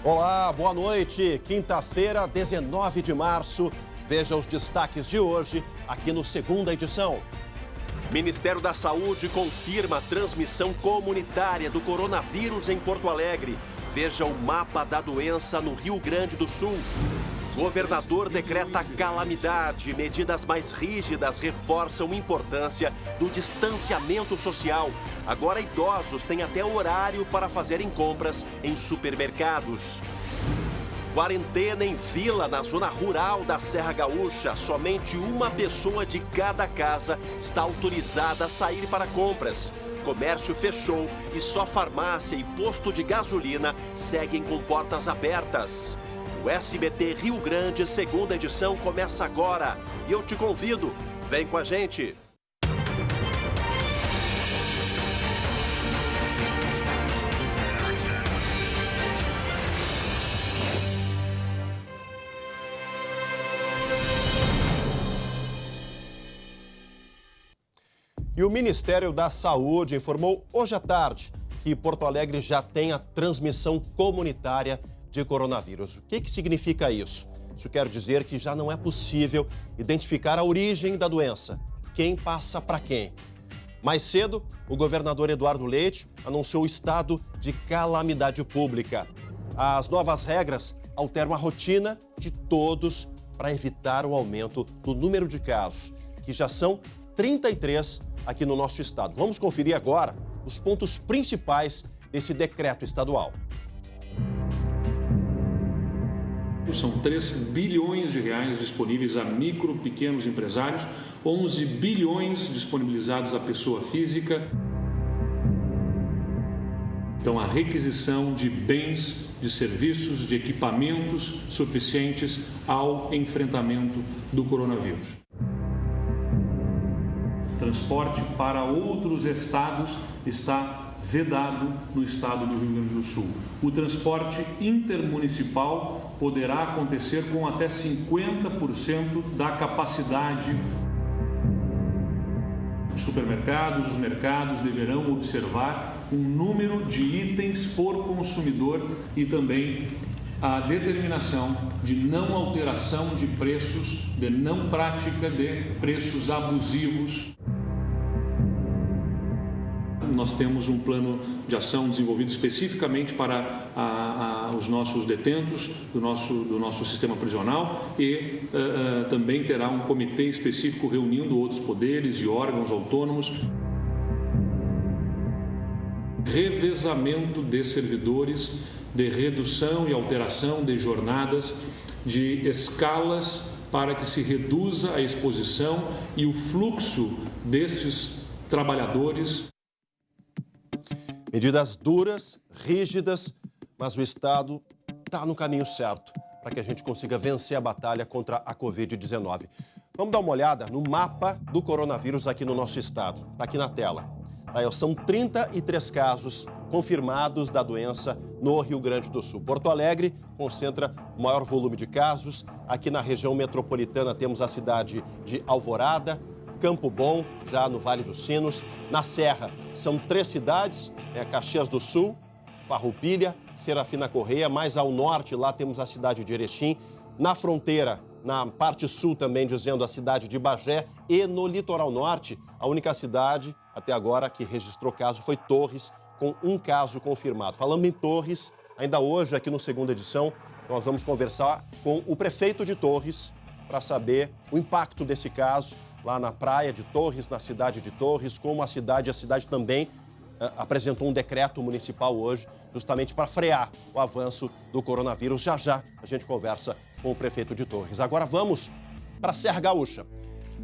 Olá, boa noite. Quinta-feira, 19 de março. Veja os destaques de hoje aqui no Segunda Edição. Ministério da Saúde confirma a transmissão comunitária do coronavírus em Porto Alegre. Veja o mapa da doença no Rio Grande do Sul. Governador decreta calamidade. Medidas mais rígidas reforçam a importância do distanciamento social. Agora, idosos têm até horário para fazerem compras em supermercados. Quarentena em vila na zona rural da Serra Gaúcha. Somente uma pessoa de cada casa está autorizada a sair para compras. Comércio fechou e só farmácia e posto de gasolina seguem com portas abertas. O SBT Rio Grande, Segunda Edição, começa agora. E eu te convido, vem com a gente. E o Ministério da Saúde informou hoje à tarde que Porto Alegre já tem a transmissão comunitária de coronavírus. O que significa isso? Isso quer dizer que já não é possível identificar a origem da doença, quem passa para quem. Mais cedo, o governador Eduardo Leite anunciou o estado de calamidade pública. As novas regras alteram a rotina de todos para evitar o aumento do número de casos, que já são 33 aqui no nosso estado. Vamos conferir agora os pontos principais desse decreto estadual. São 3 bilhões de reais disponíveis a micro, pequenos empresários, 11 bilhões disponibilizados à pessoa física. Então, a requisição de bens, de serviços, de equipamentos suficientes ao enfrentamento do coronavírus. Transporte para outros estados está vedado no estado do Rio Grande do Sul. O transporte intermunicipal poderá acontecer com até 50% da capacidade. Os supermercados, os mercados deverão observar um número de itens por consumidor e também a determinação de não alteração de preços, de não prática de preços abusivos. Nós temos um plano de ação desenvolvido especificamente para os nossos detentos do nosso sistema prisional e também terá um comitê específico reunindo outros poderes e órgãos autônomos. Revezamento de servidores, de redução e alteração de jornadas, de escalas para que se reduza a exposição e o fluxo destes trabalhadores. Medidas duras, rígidas, mas o Estado está no caminho certo para que a gente consiga vencer a batalha contra a Covid-19. Vamos dar uma olhada no mapa do coronavírus aqui no nosso estado. Está aqui na tela. São 33 casos confirmados da doença no Rio Grande do Sul. Porto Alegre concentra o maior volume de casos. Aqui na região metropolitana temos a cidade de Alvorada, Campo Bom, já no Vale dos Sinos. Na Serra, são 3 cidades, Caxias do Sul, Farroupilha, Serafina Correia. Mais ao norte, lá temos a cidade de Erechim. Na fronteira, na parte sul também, dizendo a cidade de Bagé. E no litoral norte, a única cidade, até agora, que registrou caso foi Torres, com um caso confirmado. Falando em Torres, ainda hoje, aqui no Segunda Edição, nós vamos conversar com o prefeito de Torres para saber o impacto desse caso lá na praia de Torres, na cidade de Torres, como a cidade também apresentou um decreto municipal hoje, justamente para frear o avanço do coronavírus. Já já a gente conversa com o prefeito de Torres. Agora vamos para a Serra Gaúcha.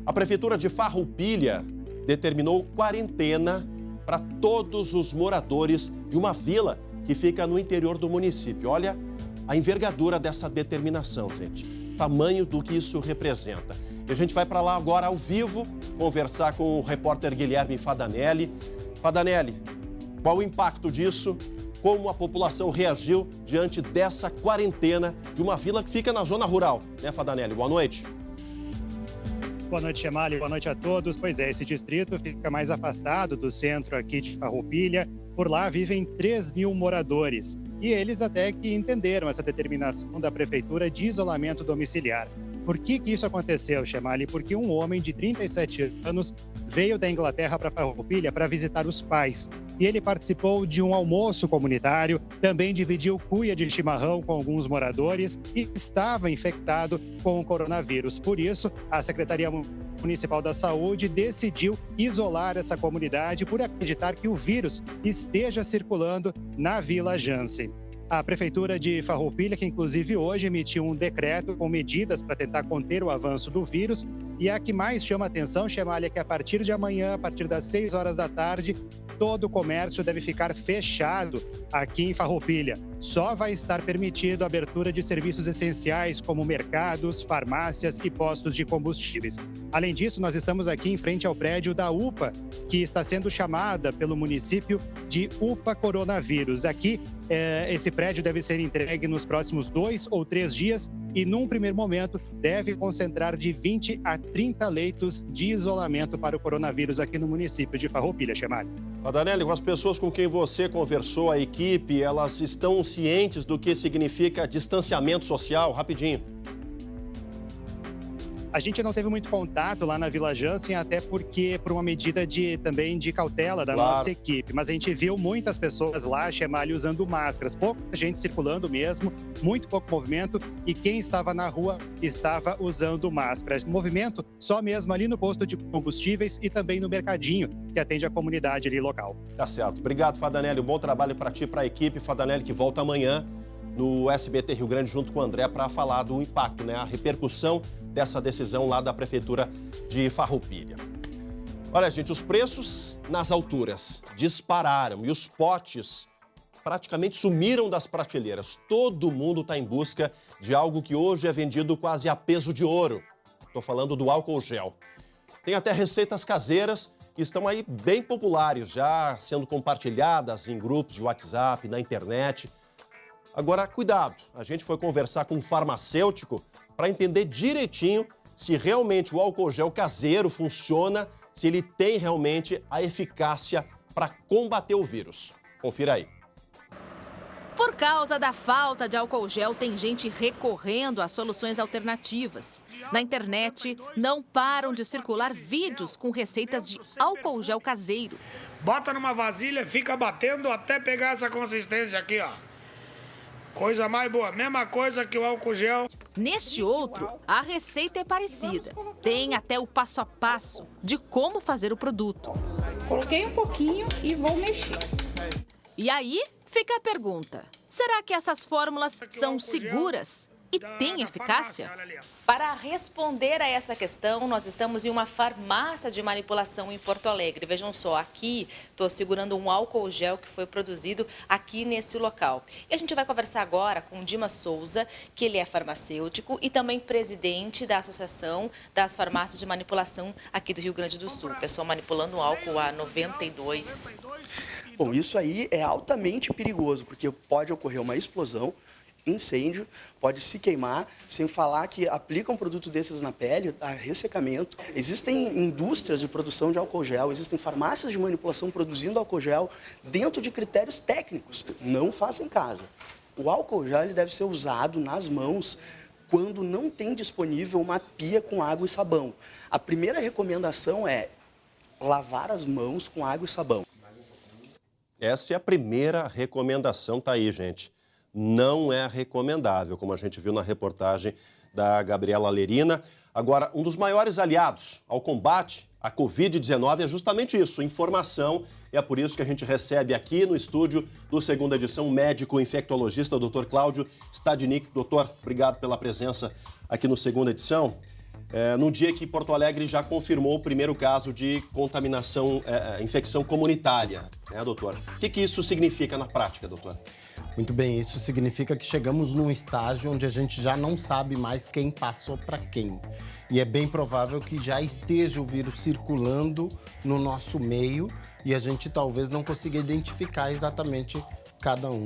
A prefeitura de Farroupilha determinou quarentena para todos os moradores de uma vila que fica no interior do município. Olha a envergadura dessa determinação, gente. Tamanho do que isso representa. E a gente vai para lá agora ao vivo conversar com o repórter Guilherme Fadanelli. Fadanelli, qual o impacto disso? Como a população reagiu diante dessa quarentena de uma vila que fica na zona rural, né, Fadanelli? Boa noite. Boa noite, Chamalho. Boa noite a todos. Pois é, esse distrito fica mais afastado do centro aqui de Farroupilha. Por lá vivem 3.000 moradores. E eles até que entenderam essa determinação da prefeitura de isolamento domiciliar. Por que isso aconteceu, Chemali? Porque um homem de 37 anos veio da Inglaterra para Farroupilha para visitar os pais. E ele participou de um almoço comunitário, também dividiu cuia de chimarrão com alguns moradores e estava infectado com o coronavírus. Por isso, a Secretaria Municipal da Saúde decidiu isolar essa comunidade por acreditar que o vírus esteja circulando na Vila Jansen. A Prefeitura de Farroupilha, que inclusive hoje emitiu um decreto com medidas para tentar conter o avanço do vírus. E a que mais chama a atenção, Chemali, é que a partir de amanhã, a partir das 6 horas da tarde, todo o comércio deve ficar fechado aqui em Farroupilha. Só vai estar permitido a abertura de serviços essenciais como mercados, farmácias e postos de combustíveis. Além disso, nós estamos aqui em frente ao prédio da UPA, que está sendo chamada pelo município de UPA Coronavírus. Aqui, esse prédio deve ser entregue nos próximos 2 ou 3 dias e, num primeiro momento, deve concentrar de 20 a 30 leitos de isolamento para o coronavírus aqui no município de Farroupilha, Chemali. Adanelli, com as pessoas com quem você conversou, a equipe, elas estão cientes do que significa distanciamento social? Rapidinho. A gente não teve muito contato lá na Vila Jansen, até porque por uma medida também de cautela da nossa equipe. Mas a gente viu muitas pessoas lá, Chemali, usando máscaras. Pouca gente circulando mesmo, muito pouco movimento. E quem estava na rua estava usando máscaras. Movimento só mesmo ali no posto de combustíveis e também no mercadinho, que atende a comunidade ali local. Tá certo. Obrigado, Fadanelli. Um bom trabalho para ti e para a equipe. Fadanelli que volta amanhã no SBT Rio Grande junto com o André para falar do impacto, né? A repercussão dessa decisão lá da Prefeitura de Farroupilha. Olha, gente, os preços nas alturas dispararam e os potes praticamente sumiram das prateleiras. Todo mundo está em busca de algo que hoje é vendido quase a peso de ouro. Estou falando do álcool gel. Tem até receitas caseiras que estão aí bem populares, já sendo compartilhadas em grupos de WhatsApp, na internet. Agora, cuidado, a gente foi conversar com um farmacêutico para entender direitinho se realmente o álcool gel caseiro funciona, se ele tem realmente a eficácia para combater o vírus. Confira aí. Por causa da falta de álcool gel, tem gente recorrendo a soluções alternativas. Na internet, não param de circular vídeos com receitas de álcool gel caseiro. Bota numa vasilha, fica batendo até pegar essa consistência aqui, ó. Coisa mais boa, mesma coisa que o álcool gel. Neste outro, a receita é parecida. Tem até o passo a passo de como fazer o produto. Coloquei um pouquinho e vou mexer. E aí fica a pergunta: será que essas fórmulas são seguras e têm eficácia? Para responder a essa questão, nós estamos em uma farmácia de manipulação em Porto Alegre. Vejam só, aqui estou segurando um álcool gel que foi produzido aqui nesse local. E a gente vai conversar agora com o Dimas Souza, que ele é farmacêutico e também presidente da Associação das Farmácias de Manipulação aqui do Rio Grande do Sul. Pessoal manipulando álcool a 92. Bom, isso aí é altamente perigoso, porque pode ocorrer uma explosão, incêndio, pode se queimar, sem falar que aplica um produto desses na pele, dá ressecamento. Existem indústrias de produção de álcool gel, existem farmácias de manipulação produzindo álcool gel dentro de critérios técnicos. Não faça em casa. O álcool gel ele deve ser usado nas mãos quando não tem disponível uma pia com água e sabão. A primeira recomendação é lavar as mãos com água e sabão. Essa é a primeira recomendação, tá aí, gente. Não é recomendável, como a gente viu na reportagem da Gabriela Lerina. Agora, um dos maiores aliados ao combate à Covid-19 é justamente isso, informação. E é por isso que a gente recebe aqui no estúdio do Segunda Edição o médico infectologista, o Dr. Cláudio Stadnik. Doutor, obrigado pela presença aqui no Segunda Edição. No dia que Porto Alegre já confirmou o primeiro caso de contaminação, infecção comunitária, né, doutor? O que isso significa na prática, doutor? Muito bem, isso significa que chegamos num estágio onde a gente já não sabe mais quem passou para quem. E é bem provável que já esteja o vírus circulando no nosso meio e a gente talvez não consiga identificar exatamente cada um.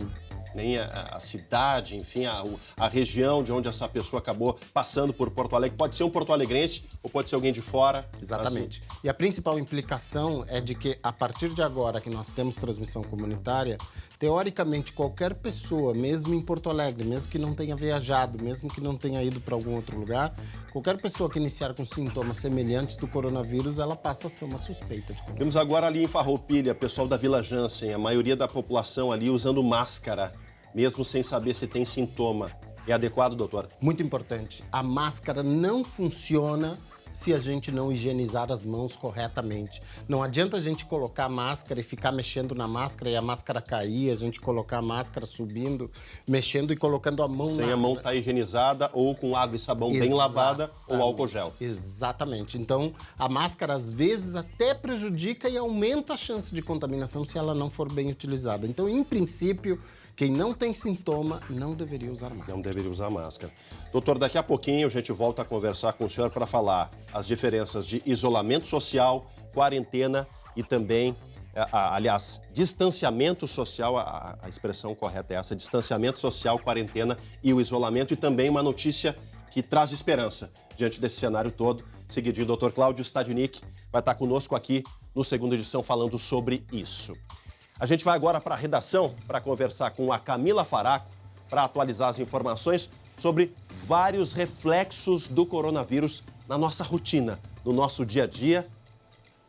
nem a cidade, enfim, a região de onde essa pessoa acabou passando por Porto Alegre. Pode ser um porto-alegrense ou pode ser alguém de fora. Exatamente. E a principal implicação é de que, a partir de agora que nós temos transmissão comunitária, teoricamente, qualquer pessoa, mesmo em Porto Alegre, mesmo que não tenha viajado, mesmo que não tenha ido para algum outro lugar, qualquer pessoa que iniciar com sintomas semelhantes do coronavírus, ela passa a ser uma suspeita de coronavírus. Temos agora ali em Farroupilha, pessoal da Vila Jansen, a maioria da população ali usando máscara, mesmo sem saber se tem sintoma. É adequado, doutora? Muito importante. A máscara não funciona se a gente não higienizar as mãos corretamente. Não adianta a gente colocar a máscara e ficar mexendo na máscara e a máscara cair, a gente colocar a máscara subindo, mexendo e colocando a mão sem a mão estar higienizada ou com água e sabão bem lavada ou álcool gel. Exatamente. Então, a máscara às vezes até prejudica e aumenta a chance de contaminação se ela não for bem utilizada. Então, em princípio, quem não tem sintoma não deveria usar máscara. Não deveria usar máscara. Doutor, daqui a pouquinho a gente volta a conversar com o senhor para falar as diferenças de isolamento social, quarentena e também, aliás, distanciamento social, a expressão correta é essa, distanciamento social, quarentena e o isolamento, e também uma notícia que traz esperança diante desse cenário todo. Seguidinho, o doutor Cláudio Stadnik vai estar conosco aqui no Segunda Edição falando sobre isso. A gente vai agora para a redação para conversar com a Camila Faraco para atualizar as informações sobre vários reflexos do coronavírus na nossa rotina, no nosso dia a dia.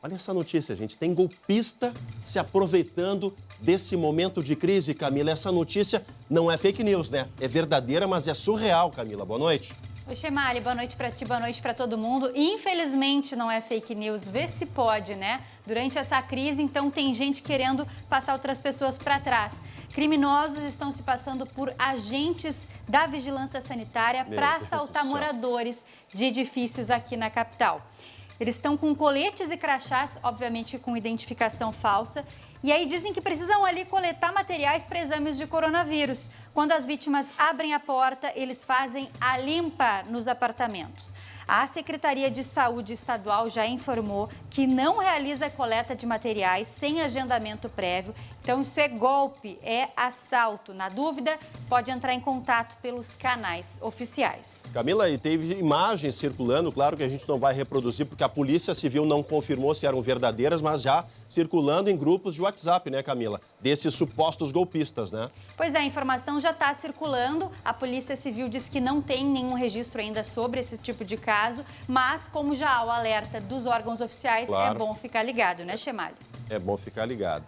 Olha essa notícia, gente. Tem golpista se aproveitando desse momento de crise, Camila. Essa notícia não é fake news, né? É verdadeira, mas é surreal, Camila. Boa noite. Oi, Chemali, boa noite para ti, boa noite para todo mundo. Infelizmente não é fake news, vê se pode, né? Durante essa crise, então, tem gente querendo passar outras pessoas para trás. Criminosos estão se passando por agentes da vigilância sanitária para assaltar moradores de edifícios aqui na capital. Eles estão com coletes e crachás, obviamente com identificação falsa, e aí dizem que precisam ali coletar materiais para exames de coronavírus. Quando as vítimas abrem a porta, eles fazem a limpa nos apartamentos. A Secretaria de Saúde Estadual já informou que não realiza coleta de materiais sem agendamento prévio. Então, isso é golpe, é assalto. Na dúvida, pode entrar em contato pelos canais oficiais. Camila, e teve imagens circulando, claro que a gente não vai reproduzir, porque a Polícia Civil não confirmou se eram verdadeiras, mas já circulando em grupos de WhatsApp, né, Camila? Desses supostos golpistas, né? Pois é, a informação já está circulando. A Polícia Civil diz que não tem nenhum registro ainda sobre esse tipo de caso, mas como já há o alerta dos órgãos oficiais, claro, é bom ficar ligado, né, Chemali? É bom ficar ligado.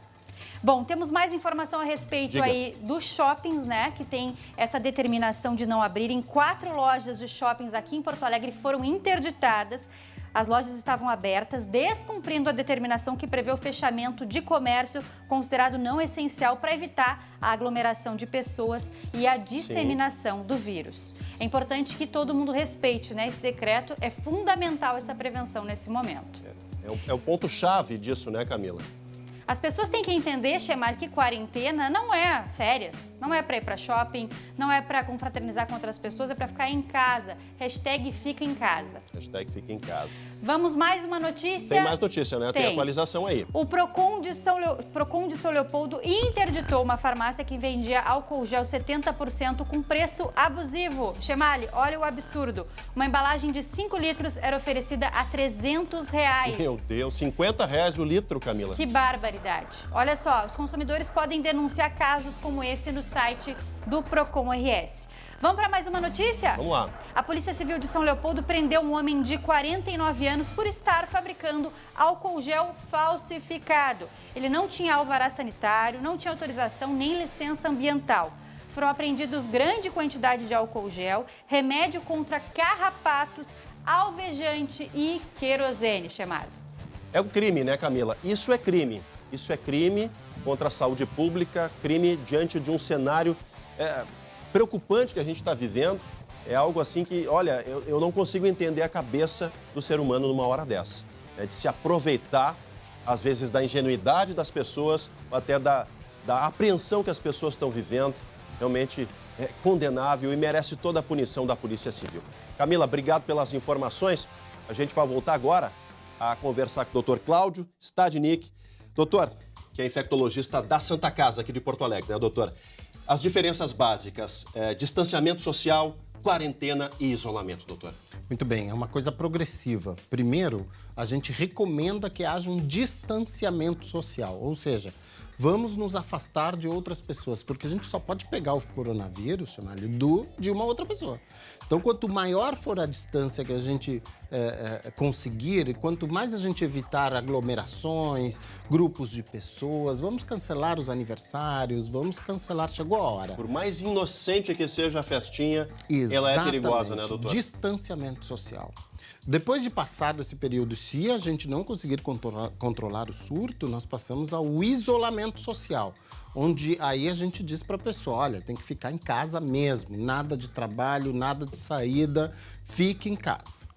Bom, temos mais informação a respeito aí dos shoppings, né, que tem essa determinação de não abrirem. 4 lojas de shoppings aqui em Porto Alegre foram interditadas. As lojas estavam abertas, descumprindo a determinação que prevê o fechamento de comércio considerado não essencial para evitar a aglomeração de pessoas e a disseminação do vírus. É importante que todo mundo respeite, né? Esse decreto é fundamental, essa prevenção nesse momento. É o ponto-chave disso, né, Camila? As pessoas têm que entender, Chemali, que quarentena não é férias, não é para ir para shopping, não é para confraternizar com outras pessoas, é para ficar em casa. Hashtag fica em casa. Hashtag fica em casa. Vamos mais uma notícia? Tem mais notícia, né? Tem atualização aí. O Procon de São Leopoldo interditou uma farmácia que vendia álcool gel 70% com preço abusivo. Chemali, olha o absurdo. Uma embalagem de 5 litros era oferecida a R$300. Meu Deus, R$50 o litro, Camila. Que barbaridade. Olha só, os consumidores podem denunciar casos como esse no site do Procon RS. Vamos para mais uma notícia? Vamos lá. A Polícia Civil de São Leopoldo prendeu um homem de 49 anos por estar fabricando álcool gel falsificado. Ele não tinha alvará sanitário, não tinha autorização nem licença ambiental. Foram apreendidos grande quantidade de álcool gel, remédio contra carrapatos, alvejante e querosene, chamado. É um crime, né, Camila? Isso é crime. Isso é crime contra a saúde pública, crime diante de um cenário preocupante que a gente está vivendo. É algo assim que, olha, eu não consigo entender a cabeça do ser humano numa hora dessa. De se aproveitar, às vezes, da ingenuidade das pessoas, até da apreensão que as pessoas estão vivendo. Realmente é condenável e merece toda a punição da Polícia Civil. Camila, obrigado pelas informações. A gente vai voltar agora a conversar com o doutor Cláudio Stadnik. Doutor, que é infectologista da Santa Casa aqui de Porto Alegre, né, doutor? as diferenças básicas, distanciamento social, quarentena e isolamento, doutor. Muito bem, é uma coisa progressiva. Primeiro, a gente recomenda que haja um distanciamento social, ou seja, vamos nos afastar de outras pessoas, porque a gente só pode pegar o coronavírus, chamar ele de uma outra pessoa. Então, quanto maior for a distância que a gente conseguir, e quanto mais a gente evitar aglomerações, grupos de pessoas, vamos cancelar os aniversários, vamos cancelar, chegou a hora. Por mais inocente que seja a festinha, Exatamente. Ela é perigosa, né, doutor? Distanciamento social. Depois de passado esse período, se a gente não conseguir controlar o surto, nós passamos ao isolamento social, onde aí a gente diz para a pessoa, olha, tem que ficar em casa mesmo, nada de trabalho, nada de saída, fique em casa.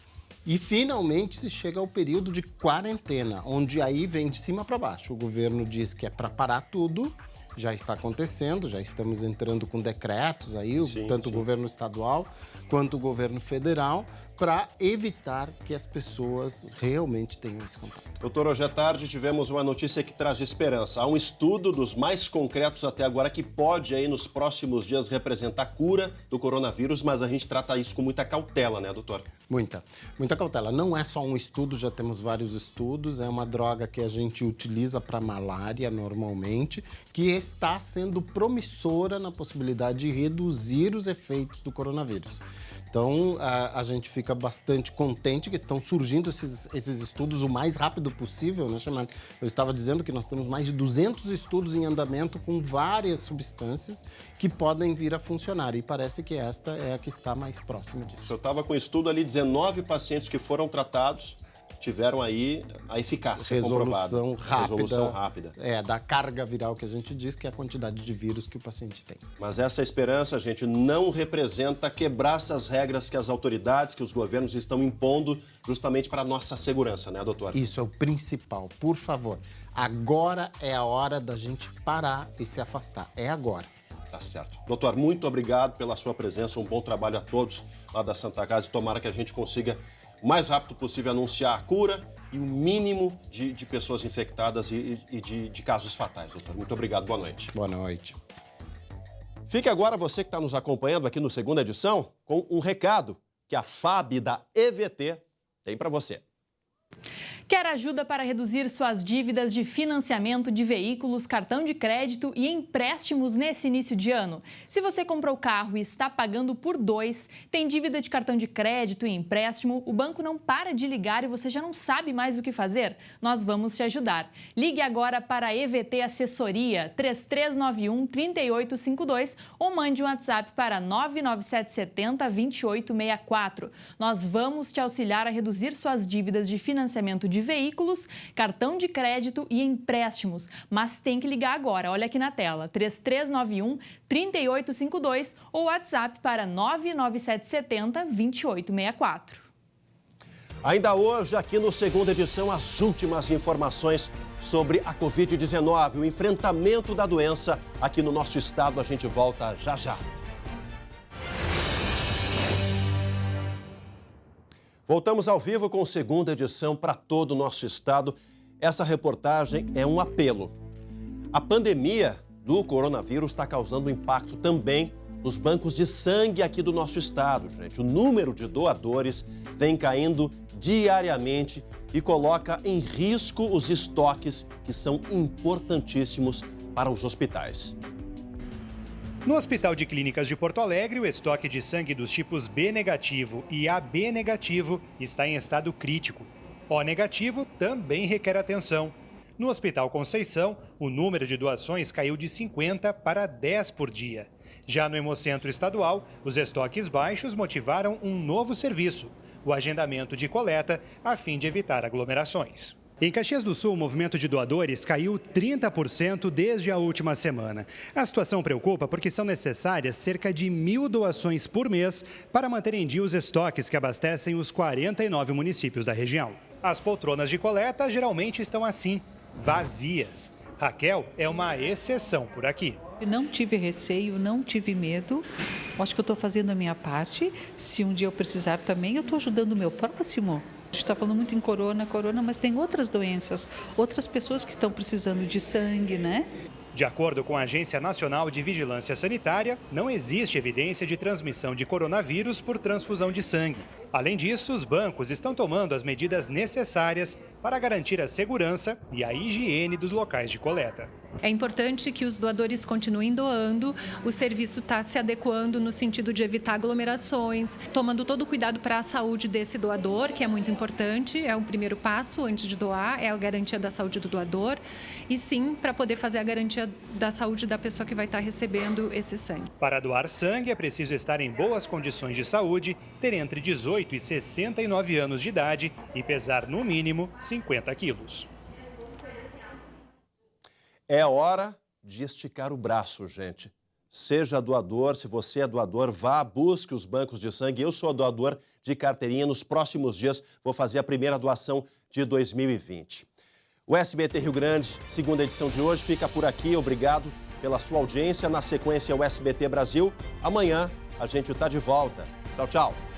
E finalmente se chega ao período de quarentena, onde aí vem de cima para baixo. O governo diz que é para parar tudo, já está acontecendo, já estamos entrando com decretos aí, tanto o governo estadual quanto o governo federal, para evitar que as pessoas realmente tenham esse contato. Doutor, hoje à tarde tivemos uma notícia que traz esperança. Há um estudo dos mais concretos até agora que pode aí nos próximos dias representar a cura do coronavírus, mas a gente trata isso com muita cautela, né, doutor? Muita cautela. Não é só um estudo, já temos vários estudos. É uma droga que a gente utiliza para malária normalmente, que está sendo promissora na possibilidade de reduzir os efeitos do coronavírus. Então, a gente fica bastante contente que estão surgindo esses estudos o mais rápido possível, né, Chamali? Eu estava dizendo que nós temos mais de 200 estudos em andamento com várias substâncias que podem vir a funcionar. E parece que esta é a que está mais próxima disso. Eu estava com estudo ali, 19 pacientes que foram tratados tiveram aí a eficácia comprovada. Resolução rápida. Da carga viral que a gente diz, que é a quantidade de vírus que o paciente tem. Mas essa esperança, gente, não representa quebrar essas regras que as autoridades, que os governos estão impondo justamente para a nossa segurança, né, doutor? Isso é o principal. Por favor, agora é a hora da gente parar e se afastar. É agora. Tá certo. Doutor, muito obrigado pela sua presença. Um bom trabalho a todos lá da Santa Casa e tomara que a gente consiga o mais rápido possível anunciar a cura e o mínimo de pessoas infectadas e de casos fatais, doutor. Muito obrigado, boa noite. Boa noite. Fique agora, você que está nos acompanhando aqui no Segunda Edição, com um recado que a FAB da EVT tem para você. Quer ajuda para reduzir suas dívidas de financiamento de veículos, cartão de crédito e empréstimos nesse início de ano? Se você comprou carro e está pagando por 2, tem dívida de cartão de crédito e empréstimo, o banco não para de ligar e você já não sabe mais o que fazer? Nós vamos te ajudar. Ligue agora para a EVT Assessoria 3391-3852 ou mande um WhatsApp para 99770-2864. Nós vamos te auxiliar a reduzir suas dívidas de financiamento de veículos, cartão de crédito e empréstimos. Mas tem que ligar agora, olha aqui na tela, 3391-3852 ou WhatsApp para 99770-2864. Ainda hoje, aqui no Segunda Edição, as últimas informações sobre a Covid-19, o enfrentamento da doença aqui no nosso estado. A gente volta já já. Voltamos ao vivo com a Segunda Edição para todo o nosso estado. Essa reportagem é um apelo. A pandemia do coronavírus está causando impacto também nos bancos de sangue aqui do nosso estado, gente. O número de doadores vem caindo diariamente e coloca em risco os estoques que são importantíssimos para os hospitais. No Hospital de Clínicas de Porto Alegre, o estoque de sangue dos tipos B negativo e AB negativo está em estado crítico. O negativo também requer atenção. No Hospital Conceição, o número de doações caiu de 50 para 10 por dia. Já no Hemocentro Estadual, os estoques baixos motivaram um novo serviço, o agendamento de coleta, a fim de evitar aglomerações. Em Caxias do Sul, o movimento de doadores caiu 30% desde a última semana. A situação preocupa porque são necessárias cerca de 1.000 doações por mês para manter em dia os estoques que abastecem os 49 municípios da região. As poltronas de coleta geralmente estão assim, vazias. Raquel é uma exceção por aqui. Eu não tive receio, não tive medo. Acho que eu estou fazendo a minha parte. Se um dia eu precisar também, eu estou ajudando o meu próximo. A gente está falando muito em corona, mas tem outras doenças, outras pessoas que estão precisando de sangue, né? De acordo com a Agência Nacional de Vigilância Sanitária, não existe evidência de transmissão de coronavírus por transfusão de sangue. Além disso, os bancos estão tomando as medidas necessárias para garantir a segurança e a higiene dos locais de coleta. É importante que os doadores continuem doando, o serviço está se adequando no sentido de evitar aglomerações, tomando todo o cuidado para a saúde desse doador, que é muito importante, é o primeiro passo antes de doar, é a garantia da saúde do doador, e sim, para poder fazer a garantia da saúde da pessoa que vai estar recebendo esse sangue. Para doar sangue é preciso estar em boas condições de saúde, ter entre 18 e 69 anos de idade e pesar no mínimo 50 quilos. É hora de esticar o braço, gente. Seja doador, se você é doador, vá, busque os bancos de sangue. Eu sou doador de carteirinha. Nos próximos dias vou fazer a primeira doação de 2020. O SBT Rio Grande, segunda edição de hoje, fica por aqui. Obrigado pela sua audiência. Na sequência, o SBT Brasil. Amanhã a gente está de volta. Tchau, tchau.